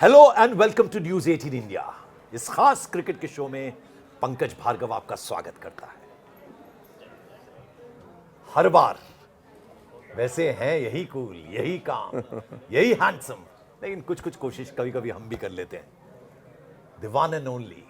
Hello and welcome to news 18 India. इस खास cricket के शो में पंकज भार्गव आपका स्वागत करता है। हर बार वैसे हैं यही कूल, यही काम, यही हैंडसम, लेकिन कुछ कुछ कोशिश कभी कभी हम भी कर लेते हैं। The one and only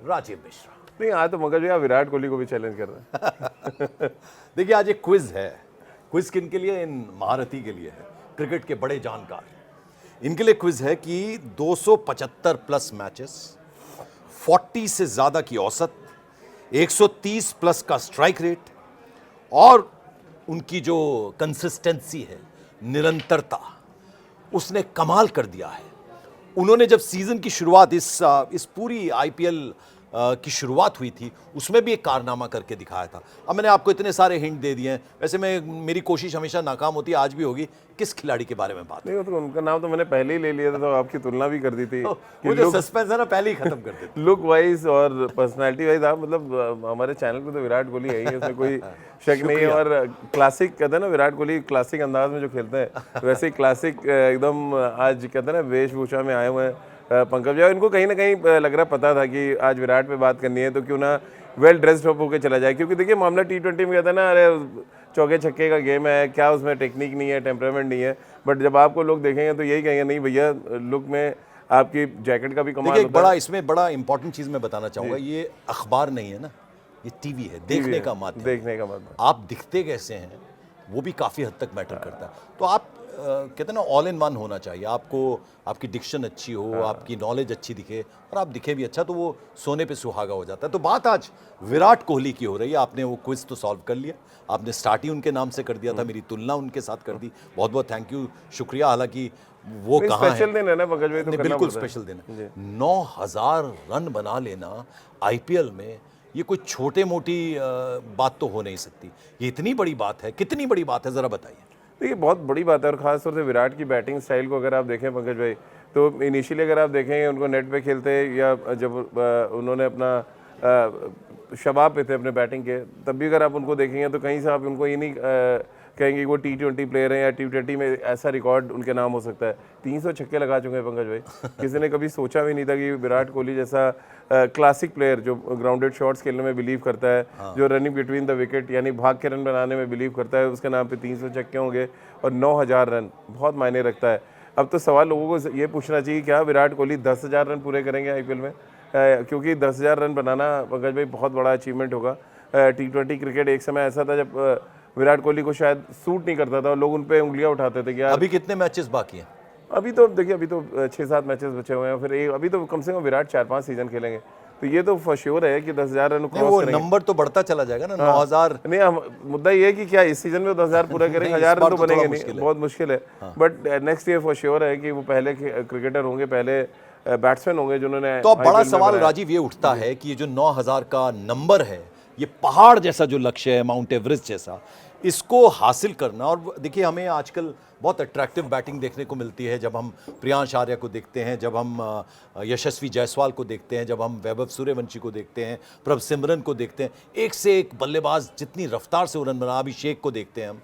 Rajiv Mishra. नहीं, आज तो पंकज भैया विराट कोहली को भी चैलेंज कर रहे हैं। देखिए, आज एक क्विज है। क्विज किन के लिए? इन महारथी के लिए है, क्रिकेट के बड़े जानकार। इनके लिए क्विज है कि 275 प्लस मैचेस, 40 से ज्यादा की औसत, 130 प्लस का स्ट्राइक रेट और उनकी जो कंसिस्टेंसी है, निरंतरता, उसने कमाल कर दिया है। उन्होंने जब सीजन की शुरुआत इस पूरी आईपीएल की शुरुआत हुई थी, उसमें भी एक कारनामा करके दिखाया था। अब मैंने आपको इतने सारे हिंट दे दिए हैं। वैसे मेरी कोशिश हमेशा नाकाम होती है, आज भी होगी। किस खिलाड़ी के बारे में बात? नहीं, वो तो उनका नाम तो मैंने पहले ही ले लिया था, तो आपकी तुलना भी कर दी थी। वो जो सस्पेंस है ना, पहले ही खत्म कर देते। लुक वाइज और पर्सनालिटी वाइज आप मतलब हमारे चैनल पे तो विराट कोहली है ही, इसमें कोई शक नहीं है। और क्लासिक कहते हैं ना, विराट कोहली क्लासिक अंदाज में जो खेलते हैं, वैसे ही क्लासिक एकदम आज कहते हैं ना वेशभूषा में आए हुए हैं पंकज जी। इनको कहीं ना कहीं लग रहा पता था कि आज विराट पे बात करनी है, तो क्यों ना वेल ड्रेस्ड अप होकर चला जाए। क्योंकि देखिए, मामला T20 में कहता है ना, अरे चौके छक्के का गेम है, क्या उसमें टेक्निक नहीं है, टेम्परामेंट नहीं है। बट जब आपको लोग देखेंगे तो यही कहेंगे, नहीं भैया, लुक में आपकी जैकेट का भी कमाल होता बड़ा है। इसमें बड़ा इंपॉर्टेंट चीज मैं बताना चाहूंगा, ये अखबार नहीं है ना, ये टीवी है, देखने का माध्यम। देखने का माध्यम। आप दिखते कैसे हैं वो भी काफी हद तक मैटर करता है। तो आप कहते हैं ना, ऑल इन वन होना चाहिए। आपको आपकी डिक्शन अच्छी हो, आपकी नॉलेज अच्छी दिखे और आप दिखे भी अच्छा, तो वो सोने पे सुहागा हो जाता है। तो बात आज विराट कोहली की हो रही है। आपने वो क्विज तो सॉल्व कर लिया, आपने स्टार्ट ही उनके नाम से कर दिया था, मेरी तुलना उनके साथ कर दी। बहुत बहुत थैंक यू, शुक्रिया। हालांकि वो कहाँ है, स्पेशल दिन है ना पंकज भाई, तो बिल्कुल स्पेशल दिन है। 9000 रन बना लेना आईपीएल में, ये कोई छोटे मोटी बात तो हो नहीं सकती। ये इतनी बड़ी बात है। कितनी बड़ी बात है, जरा बताइए। देखिए, बहुत बड़ी बात है। और ख़ास तौर से विराट की बैटिंग स्टाइल को अगर आप देखें पंकज भाई, तो इनिशियली अगर आप देखेंगे उनको नेट पे खेलते, या जब उन्होंने अपना शबाब पे थे अपने बैटिंग के, तब भी अगर आप उनको देखेंगे तो कहीं से आप उनको ये नहीं कहेंगे कि वो T20 प्लेयर हैं या T20 में ऐसा रिकॉर्ड उनके नाम हो सकता है। 300 छक्के लगा चुके हैं पंकज भाई। किसी ने कभी सोचा भी नहीं था कि विराट कोहली जैसा क्लासिक प्लेयर, जो ग्राउंडेड शॉट्स खेलने में बिलीव करता है, जो रनिंग बिटवीन द विकेट यानी भाग के रन बनाने में बिलीव करता है, उसके नाम पे 300 छक्के होंगे और 9000 रन बहुत मायने रखता है। अब तो सवाल लोगों को ये पूछना चाहिए, क्या विराट कोहली 10,000 रन पूरे करेंगे आईपीएल में? क्योंकि 10,000 रन बनाना पंकज भाई बहुत बड़ा अचीवमेंट होगा। T20 क्रिकेट एक समय ऐसा था जब विराट कोहली को शायद सूट नहीं करता था और लोग उन पे उंगलियां उठाते थे कि यार। अभी कितने मैचेस बाकी हैं? अभी तो देखिए, अभी तो 6-7 मैचेस बचे हुए हैं, फिर अभी तो कम से कम विराट 4-5 सीजन खेलेंगे। तो ये तो फॉर श्योर है कि 10,000 रन क्रॉस करेंगे। नंबर तो बढ़ता चला जाएगा ना। 9000 नहीं, मुद्दा ये है कि क्या इस सीजन में 10,000 पूरा करेंगे? 1000 रन तो बनेंगे नहीं, बहुत मुश्किल है। But next year for sure है कि वो पहले क्रिकेटर होंगे, पहले बैट्समैन होंगे जिन्होंने। तो अब बड़ा सवाल राजीव ये उठता है कि ये जो 9000 का नंबर है, ये पहाड़ जैसा जो लक्ष्य है, माउंट एवरेस्ट जैसा, इसको हासिल करना। और देखिए, हमें आजकल बहुत अट्रैक्टिव बैटिंग देखने को मिलती है। जब हम प्रियांश आर्या को देखते हैं, जब हम यशस्वी जायसवाल को देखते हैं, जब हम वैभव सूर्यवंशी को देखते हैं, प्रभ सिमरन को देखते हैं, एक से एक बल्लेबाज जितनी रफ्तार से रन बना, अभिषेक को देखते हैं हम।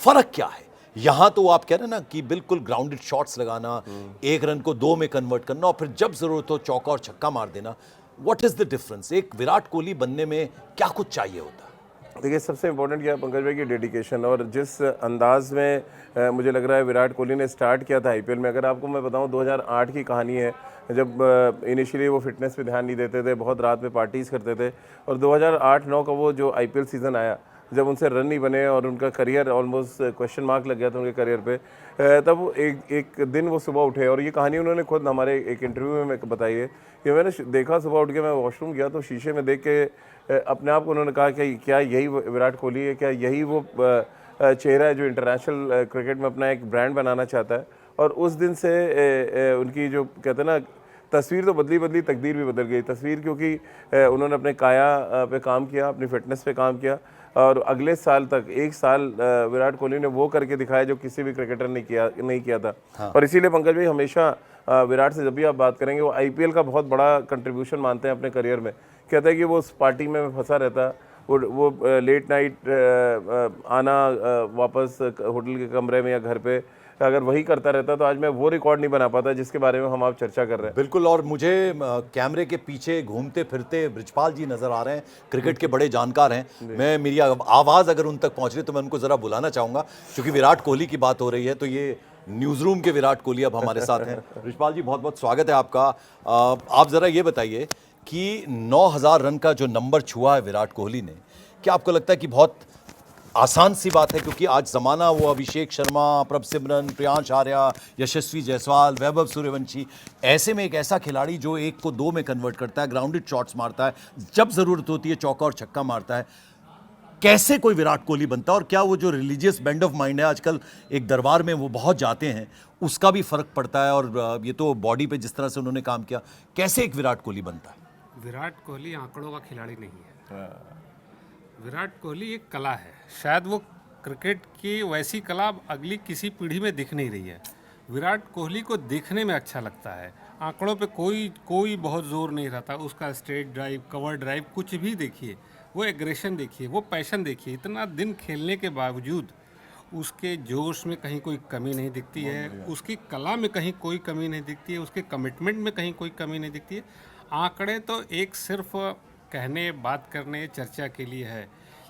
फर्क क्या है यहाँ? तो आप कह रहे हैं ना कि बिल्कुल ग्राउंडेड शॉट्स लगाना, एक रन को 2 में कन्वर्ट करना और फिर जब जरूरत हो चौका और छक्का मार देना। What is the difference? एक विराट कोहली बनने में क्या कुछ चाहिए होता है? देखिए, सबसे इंपॉर्टेंट क्या है पंकज भाई की डेडिकेशन। और जिस अंदाज में मुझे लग रहा है विराट कोहली ने स्टार्ट किया था आईपीएल में, अगर आपको मैं बताऊं 2008 की कहानी है, जब इनिशियली वो फिटनेस पे ध्यान नहीं देते थे, बहुत रात में पार्टीज़ करते थे, और 2008-9 का वो जो आईपीएल सीज़न आया, जब उनसे रन नहीं बने और उनका करियर ऑलमोस्ट क्वेश्चन मार्क लग गया था उनके करियर पे, तब एक दिन वो सुबह उठे। और ये कहानी उन्होंने खुद हमारे एक इंटरव्यू में बताई है कि मैंने देखा, सुबह उठ के मैं वॉशरूम गया तो शीशे में देख के अपने आप को उन्होंने कहा कि क्या यही विराट कोहली है? क्या यही वो चेहरा है जो इंटरनेशनल क्रिकेट में अपना एक ब्रांड बनाना चाहता है? और उस दिन से उनकी जो कहते हैं ना, तस्वीर तो बदली, तकदीर भी बदल गई। तस्वीर क्योंकि उन्होंने अपने काया पे काम किया, अपनी फिटनेस पे काम किया, और अगले साल तक 1 साल विराट कोहली ने वो करके दिखाया जो किसी भी क्रिकेटर ने नहीं किया था। हाँ। और इसीलिए पंकज भाई हमेशा विराट से जब भी आप बात करेंगे, वो आईपीएल का बहुत बड़ा कंट्रीब्यूशन मानते हैं अपने करियर में। कहते हैं कि वो उस पार्टी में फंसा रहता, वो लेट नाइट आना वापस होटल के कमरे में या घर पे, अगर वही करता रहता तो आज मैं वो रिकॉर्ड नहीं बना पाता जिसके बारे में हम आप चर्चा कर रहे हैं। बिल्कुल। और मुझे कैमरे के पीछे घूमते फिरते ब्रिजपाल जी नजर आ रहे हैं, क्रिकेट के बड़े जानकार हैं। मैं मेरी आवाज़ अगर उन तक पहुंच रही तो मैं उनको ज़रा बुलाना चाहूँगा, क्योंकि विराट कोहली की बात हो रही है तो ये न्यूज़ रूम के विराट कोहली अब हमारे साथ हैं। ब्रिजपाल जी बहुत बहुत स्वागत है आपका। आप ज़रा ये बताइए कि 9,000 रन का जो नंबर छुआ है विराट कोहली ने, क्या आपको लगता है कि बहुत आसान सी बात है? क्योंकि आज ज़माना वो अभिषेक शर्मा, प्रभ सिमरन, प्रियांश आर्या, यशस्वी जायसवाल, वैभव सूर्यवंशी, ऐसे में एक ऐसा खिलाड़ी जो एक को दो में कन्वर्ट करता है, ग्राउंडेड शॉट्स मारता है, जब ज़रूरत होती है चौका और छक्का मारता है, कैसे कोई विराट कोहली बनता है? और क्या वो जो रिलीजियस बेंड ऑफ माइंड है आजकल एक दरबार में वो बहुत जाते हैं, उसका भी फर्क पड़ता है? और ये तो बॉडी पे जिस तरह से उन्होंने काम किया, कैसे एक विराट कोहली बनता है? विराट कोहली आंकड़ों का खिलाड़ी नहीं है। विराट कोहली एक कला है। शायद वो क्रिकेट की वैसी कला अब अगली किसी पीढ़ी में दिख नहीं रही है। विराट कोहली को देखने में अच्छा लगता है, आंकड़ों पे कोई बहुत जोर नहीं रहता। उसका स्ट्रेट ड्राइव, कवर ड्राइव, कुछ भी देखिए, वो एग्रेशन देखिए, वो पैशन देखिए। इतना दिन खेलने के बावजूद उसके जोश में कहीं कोई कमी नहीं दिखती है, उसकी कला में कहीं कोई कमी नहीं दिखती है, उसके कमिटमेंट में कहीं कोई कमी नहीं दिखती है। आंकड़े तो एक सिर्फ कहने, बात करने, चर्चा के लिए है,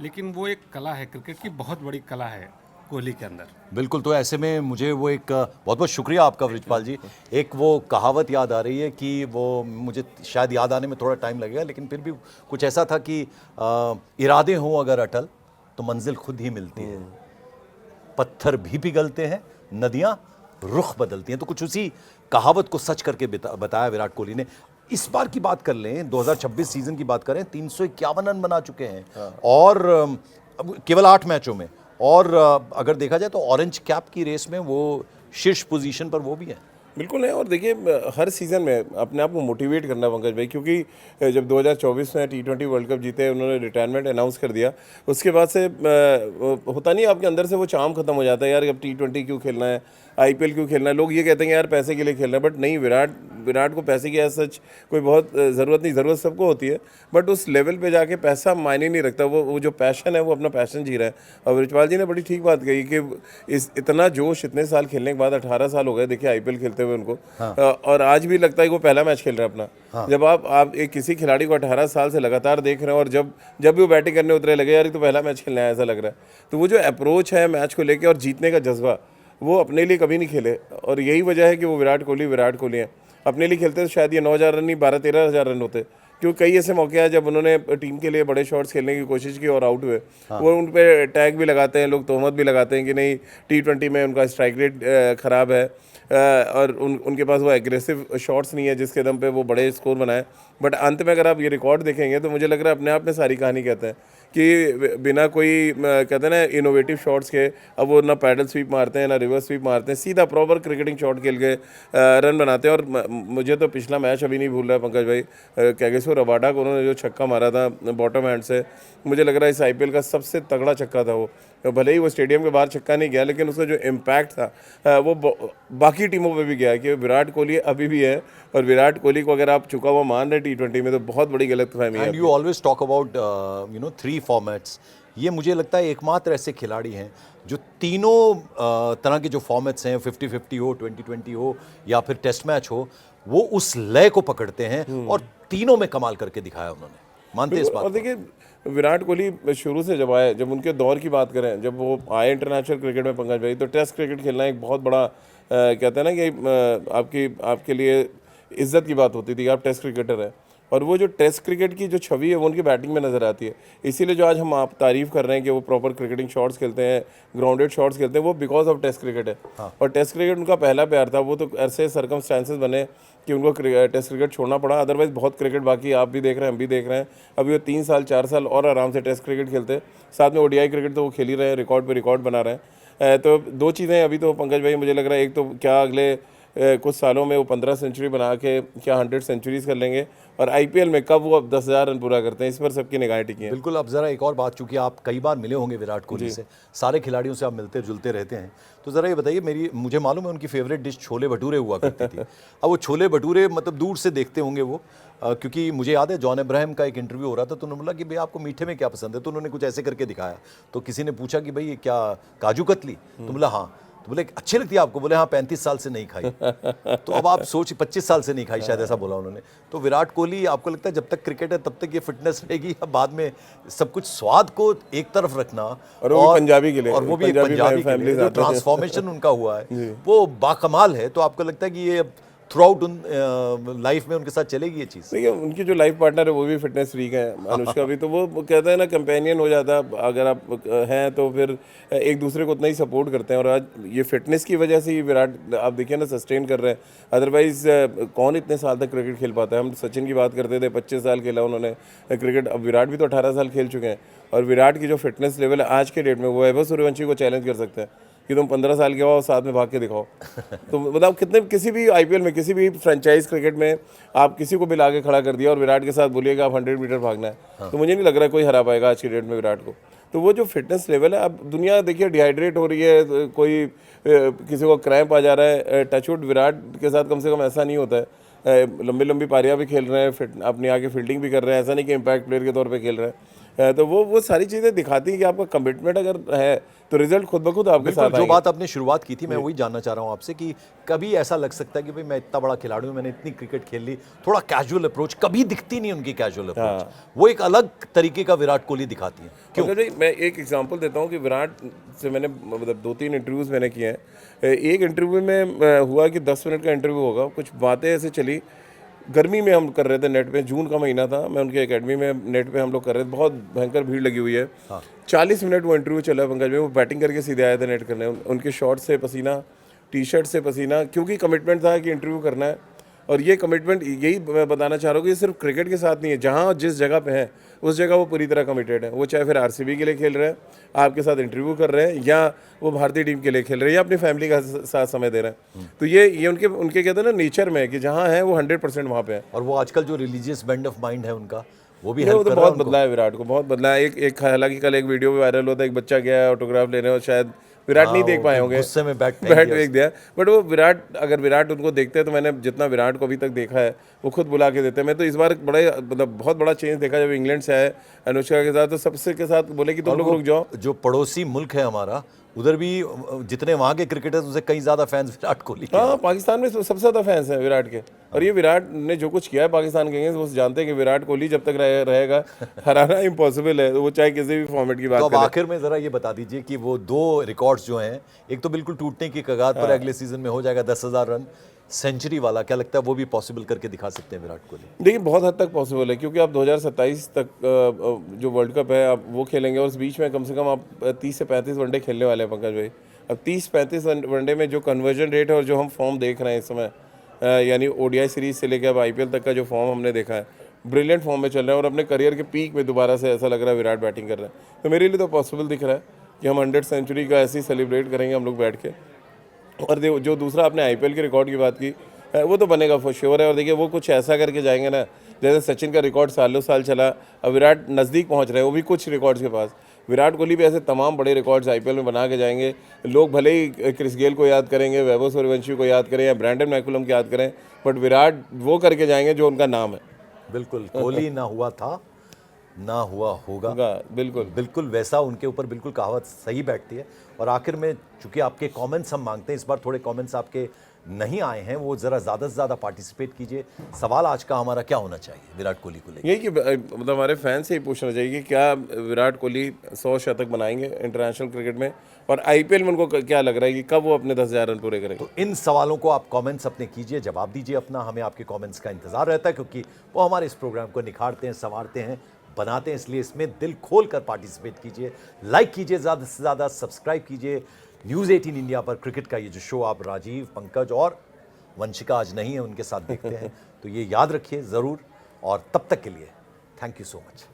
लेकिन वो एक कला है, क्रिकेट की बहुत बड़ी कला है कोहली के अंदर। बिल्कुल। तो ऐसे में मुझे वो एक बहुत बहुत शुक्रिया आपका ब्रिजपाल जी। एक वो कहावत याद आ रही है कि वो मुझे शायद याद आने में थोड़ा टाइम लगेगा, लेकिन फिर भी कुछ ऐसा था कि इरादे हों अगर अटल तो मंजिल खुद ही मिलती है, पत्थर भी पिघलते हैं, नदियाँ रुख बदलती हैं। तो कुछ उसी कहावत को सच करके बताया विराट कोहली ने। इस बार की बात कर लें, 2026 सीजन की बात करें, 351 रन बना चुके हैं और केवल 8 मैचों में। और अगर देखा जाए तो ऑरेंज कैप की रेस में वो शीर्ष पोजीशन पर वो भी है। बिल्कुल है। और देखिए हर सीज़न में अपने आप को मोटिवेट करना पंकज भाई, क्योंकि जब 2024 में T20 वर्ल्ड कप जीते, उन्होंने रिटायरमेंट अनाउंस कर दिया, उसके बाद से होता नहीं, आपके अंदर से वो चाम खत्म हो जाता है, यार अब T20 क्यों खेलना है, IPL क्यों खेलना है। लोग ये कहते हैं यार पैसे के लिए खेलना है, बट नहीं, विराट को पैसे की ऐसा सच कोई बहुत ज़रूरत नहीं। ज़रूरत सबको होती है, बट उस लेवल पे जाके पैसा मायने नहीं रखता। वो जो पैशन है वो अपना पैशन जी रहा है। और ब्रिजपाल जी ने बड़ी ठीक बात कही कि इतना जोश इतने साल खेलने के बाद, 18 साल हो गए देखिए IPL खेलते हुए उनको। और आज भी लगता है कि वो पहला मैच खेल रहा है अपना। जब आप एक किसी खिलाड़ी को 18 साल से लगातार देख रहे हैं, और जब भी वो बैटिंग करने उतरे, लगे यार ये तो पहला मैच खेलना है, ऐसा लग रहा है। तो वो जो अप्रोच है मैच को लेके और जीतने का जज्बा, वो अपने लिए कभी नहीं खेले। और यही वजह है कि वो विराट कोहली हैं। अपने लिए खेलते तो शायद ये 9,000 रन नहीं, 12-13,000 रन होते। क्योंकि कई ऐसे मौके हैं जब उन्होंने टीम के लिए बड़े शॉट्स खेलने की कोशिश की और आउट हुए। वो उन पे टैग भी लगाते हैं लोग, तोहमत भी लगाते हैं कि नहीं, T20 में उनका स्ट्राइक रेट ख़राब है, और उनके पास वो एग्रेसिव शॉट्स नहीं है जिसके दम पे वो बड़े स्कोर बनाए। बट अंत में अगर आप ये रिकॉर्ड देखेंगे तो मुझे लग रहा है अपने आप में सारी कहानी कहते हैं कि बिना कोई कहते हैं ना इनोवेटिव शॉट्स के, अब वो ना पैडल स्वीप मारते हैं ना रिवर्स स्वीप मारते हैं, सीधा प्रॉपर क्रिकेटिंग शॉट खेल के रन बनाते हैं। और मुझे तो पिछला मैच अभी नहीं भूल रहा है पंकज भाई, कैगिसो रबाडा को उन्होंने जो छक्का मारा था बॉटम हैंड से, मुझे लग रहा है इस IPL का सबसे तगड़ा छक्का था वो। भले ही वो स्टेडियम के बाहर छक्का नहीं गया, लेकिन उसका जो इम्पैक्ट था वो बाकी टीमों पे भी गया कि विराट कोहली अभी भी है। और विराट कोहली को अगर आप चुका हुआ मान रहे T20 में, तो बहुत बड़ी गलतफहमी है। And you always talk about 3 formats. ये मुझे लगता है एकमात्र ऐसे खिलाड़ी हैं जो तीनों तरह के जो फॉर्मेट्स हैं, 50-50 हो, 20-20 हो या फिर टेस्ट मैच हो, वो उस लय को पकड़ते हैं और तीनों में कमाल करके दिखाया उन्होंने। मानते हैं इस बात और देखिए विराट कोहली शुरू से जब आए, जब उनके दौर की बात करें, जब वो आए इंटरनेशनल क्रिकेट में पंकज भाई, तो टेस्ट क्रिकेट खेलना एक बहुत बड़ा कहते हैं ना कि आपके लिए इज्जत की बात होती थी, आप टेस्ट क्रिकेटर हैं। और वो जो टेस्ट क्रिकेट की जो छवि है वो उनकी बैटिंग में नज़र आती है। इसीलिए जो आज हम आप तारीफ़ कर रहे हैं कि वो प्रॉपर क्रिकेटिंग शॉट्स खेलते हैं, ग्राउंडेड शॉट्स खेलते हैं, वो बिकॉज ऑफ टेस्ट क्रिकेट है। और टेस्ट क्रिकेट उनका पहला प्यार था। वो तो ऐसे सर्कमस्टांसेस बने कि उनको टेस्ट क्रिकेट छोड़ना पड़ा, अदरवाइज़ बहुत क्रिकेट बाकी आप भी देख रहे हैं, हम भी देख रहे हैं। अभी वो 3 साल 4 साल और आराम से टेस्ट क्रिकेट खेलते, साथ में ODI क्रिकेट तो वो खेल ही रहे हैं, रिकॉर्ड पे रिकॉर्ड बना रहे हैं। तो 2 चीज़ें अभी तो पंकज भाई मुझे लग रहा है, एक तो क्या अगले कुछ सालों में वो 15 सेंचुरी बना के क्या 100 सेंचुरीज कर लेंगे, और IPL में कब वो अब 10,000 रन पूरा करते हैं, इस पर सबकी निगाहें टिकी हैं। बिल्कुल। अब ज़रा एक और बात, चूंकि आप कई बार मिले होंगे विराट कोहली से, सारे खिलाड़ियों से आप मिलते जुलते रहते हैं, तो ज़रा ये बताइए, मुझे मालूम है उनकी फेवरेट डिश छोले भटूरे हुआ करती थी। अब वो छोले भटूरे मतलब दूर से देखते होंगे वो, क्योंकि मुझे याद है जॉन अब्राहम का एक इंटरव्यू हो रहा था, तो उन्होंने बोला कि भाई आपको मीठे में क्या पसंद है, तो उन्होंने कुछ ऐसे करके दिखाया। तो किसी ने पूछा कि भाई ये क्या काजू कतली, तो बोला हाँ। तो बोले अच्छी लगती है आपको? बोले हाँ 35 साल से नहीं खाई। तो अब आप सोचिए 25 साल से नहीं खाई शायद, ऐसा बोला उन्होंने। तो विराट कोहली आपको लगता है जब तक क्रिकेट है तब तक ये फिटनेस रहेगी, या बाद में सब कुछ स्वाद को एक तरफ रखना और वो भी पंजाबी के लिए, और वो भी पंजाबी के लिए जो ट्रांसफॉर्मेशन उनका हुआ है वो बाकमाल है। तो आपको लगता है कि ये थ्रू आउट लाइफ में उनके साथ चलेगी ये चीज़? देखिए उनकी जो लाइफ पार्टनर है वो भी फिटनेस फ्रीक है, अनुष्का भी, तो वो कहते हैं ना कंपेनियन हो जाता है अगर आप हैं तो फिर एक दूसरे को उतना ही सपोर्ट करते हैं। और आज ये फिटनेस की वजह से ही विराट आप देखिए ना सस्टेन कर रहे हैं, अदरवाइज कौन इतने साल तक क्रिकेट खेल पाता है। हम सचिन की बात करते थे, 25 साल खेला उन्होंने क्रिकेट, अब विराट भी तो 18 साल खेल चुके हैं। और विराट की जो फिटनेस लेवल है आज के डेट में, वो वैभव सूर्यवंशी को चैलेंज कर सकते हैं कि तुम 15 साल के हो साथ में भाग के दिखाओ। तो बताओ कितने, किसी भी आईपीएल में, किसी भी फ्रेंचाइज क्रिकेट में आप किसी को भी ला के खड़ा कर दिया और विराट के साथ बोलिएगा आप 100 मीटर भागना है, तो मुझे नहीं लग रहा है कोई हरा पाएगा आज की डेट में विराट को। तो वो जो फिटनेस लेवल है, अब दुनिया देखिए डिहाइड्रेट हो रही है, कोई किसी को क्रैम्प आ जा रहा है, टचवुड विराट के साथ कम से कम ऐसा नहीं होता है। लंबी लंबी पारियाँ भी खेल रहे हैं, अपनी आगे फील्डिंग भी कर रहे हैं, ऐसा नहीं कि इम्पैक्ट प्लेयर के तौर पे खेल रहे हैं। तो वो सारी चीज़ें दिखाती हैं कि आपका कमिटमेंट अगर है तो रिजल्ट खुद ब खुद आपके साथ जो आएंगे। बात आपने शुरुआत की थी मैं वही जानना चाह रहा हूँ आपसे कि कभी ऐसा लग सकता है कि भाई मैं इतना बड़ा खिलाड़ी हूँ, मैंने इतनी क्रिकेट खेल ली, थोड़ा कैजुअल अप्रोच कभी दिखती नहीं उनकी कैजुअल अप्रोच, वो एक अलग तरीके का विराट कोहली दिखाती है। क्यों? मैं एक एग्जांपल देता हूँ कि विराट से मैंने मतलब 2-3 इंटरव्यूज़ मैंने किए हैं। एक इंटरव्यू में हुआ कि 10 मिनट का इंटरव्यू होगा, कुछ बातें ऐसे चली, गर्मी में हम कर रहे थे नेट पे, जून का महीना था, मैं उनके एकेडमी में नेट पे हम लोग कर रहे थे, बहुत भयंकर भीड़ लगी हुई है। 40 मिनट वो इंटरव्यू चला पंकज में, वो बैटिंग करके सीधे आए थे नेट करने, उनके शॉट से पसीना, टी शर्ट से पसीना, क्योंकि कमिटमेंट था कि इंटरव्यू करना है। और ये कमिटमेंट, यही मैं बताना चाह रहा हूँ कि ये सिर्फ क्रिकेट के साथ नहीं है, जहाँ जिस जगह पे हैं उस जगह वो पूरी तरह कमिटेड है। वो चाहे फिर आरसीबी के लिए खेल रहे हैं, आपके साथ इंटरव्यू कर रहे हैं, या वो भारतीय टीम के लिए खेल रहे हैं, या अपनी फैमिली का साथ समय दे रहे हैं। तो ये उनके कहते हैं ना नेचर में है कि जहाँ है वो 100% वहाँ पे है। और वो आजकल जो रिलीजियस बेंड ऑफ माइंड है उनका, वो भी वो हेल्प तो कर रहा है बहुत बदला है, विराट को बहुत बदला है। एक हालांकि कल एक वीडियो भी वायरल होता है, एक बच्चा गया है ऑटोग्राफ लेने और शायद विराट नहीं देख पाए होंगे, गुस्से में बैट फेंक दिया। बट वो विराट, अगर विराट उनको देखते हैं तो मैंने जितना विराट को अभी तक देखा है वो खुद बुला के देते हैं। मैं तो इस बार बड़े मतलब बहुत बड़ा चेंज देखा जब इंग्लैंड से आए अनुष्का के साथ, तो सबसे के साथ बोले कि तुम लोग रुक जाओ। जो पड़ोसी मुल्क है हमारा, उधर भी जितने वहाँ के क्रिकेटर्स उनसे कई ज़्यादा फैंस विराट कोहली के। हाँ, पाकिस्तान में सबसे ज़्यादा फैंस हैं विराट के। और ये विराट ने जो कुछ किया है पाकिस्तान के अगेंस्ट, वो जानते हैं कि विराट कोहली जब तक रहेगा हराना इम्पॉसिबल है, वो चाहे किसी भी फॉर्मेट की बात तो अब करें। आखिर में ज़रा ये बता दीजिए कि वो 2 रिकॉर्ड्स जो हैं, एक तो बिल्कुल टूटने की कगार पर अगले सीजन में हो जाएगा 10,000 रन, सेंचुरी वाला, क्या लगता है वो भी पॉसिबल करके दिखा सकते हैं विराट कोहली? देखिए बहुत हद तक पॉसिबल है, क्योंकि आप 2027 तक जो वर्ल्ड कप है आप वो खेलेंगे, और उस बीच में कम से कम आप 30 से 35 वनडे खेलने वाले हैं पंकज भाई। अब 30-35 वनडे में जो कन्वर्जन रेट है और जो हम फॉर्म देख रहे हैं इस समय, यानी ओडीआई सीरीज से लेकर अब आईपीएल तक का जो फॉर्म हमने देखा है, ब्रिलियंट फॉर्म में चल रहे हैं और अपने करियर के पीक में दोबारा से ऐसा लग रहा है विराट बैटिंग कर रहे हैं। तो मेरे लिए तो पॉसिबल दिख रहा है कि हम 100 सेंचुरी का ऐसे ही सेलिब्रेट करेंगे हम लोग बैठ के। और जो दूसरा आपने आईपीएल के रिकॉर्ड की बात की, वो तो बनेगा फॉर श्योर है। और देखिए वो कुछ ऐसा करके जाएंगे ना, जैसे सचिन का रिकॉर्ड सालों साल चला, अब विराट नज़दीक पहुंच रहे हैं वो भी कुछ रिकॉर्ड्स के पास। विराट कोहली भी ऐसे तमाम बड़े रिकॉर्ड्स आईपीएल में बना के जाएंगे। लोग भले ही क्रिस गेल को याद करेंगे, वैभव सूर्यवंशी को याद करें या ब्रैंडन मैकुलम को याद करें, बट विराट वो करके जाएंगे जो उनका नाम है। बिल्कुल, कोहली ना हुआ था ना हुआ होगा, बिल्कुल वैसा उनके ऊपर बिल्कुल कहावत सही बैठती है। और आखिर में चूंकि आपके कमेंट्स हम मांगते हैं, इस बार थोड़े कमेंट्स आपके नहीं आए हैं, वो ज़रा ज़्यादा से ज़्यादा पार्टिसिपेट कीजिए। सवाल आज का हमारा क्या होना चाहिए विराट कोहली को लेकर? यही कि मतलब हमारे फैन से ही पूछना चाहिए कि क्या विराट कोहली 100 शतक बनाएंगे इंटरनेशनल क्रिकेट में, और आईपीएल में उनको क्या लग रहा है कि कब वो अपने 10,000 रन पूरे करेंगे। तो इन सवालों को आप कमेंट्स अपने कीजिए, जवाब दीजिए अपना, हमें आपके कमेंट्स का इंतजार रहता है, क्योंकि वो हमारे इस प्रोग्राम को निखारते हैं, संवारते हैं, बनाते हैं। इसलिए इसमें दिल खोल कर पार्टिसिपेट कीजिए, लाइक कीजिए, ज़्यादा से ज़्यादा सब्सक्राइब कीजिए। न्यूज़ 18 इंडिया पर क्रिकेट का ये जो शो आप राजीव, पंकज और वंशिका आज नहीं है उनके साथ देखते हैं, तो ये याद रखिए ज़रूर। और तब तक के लिए थैंक यू सो मच।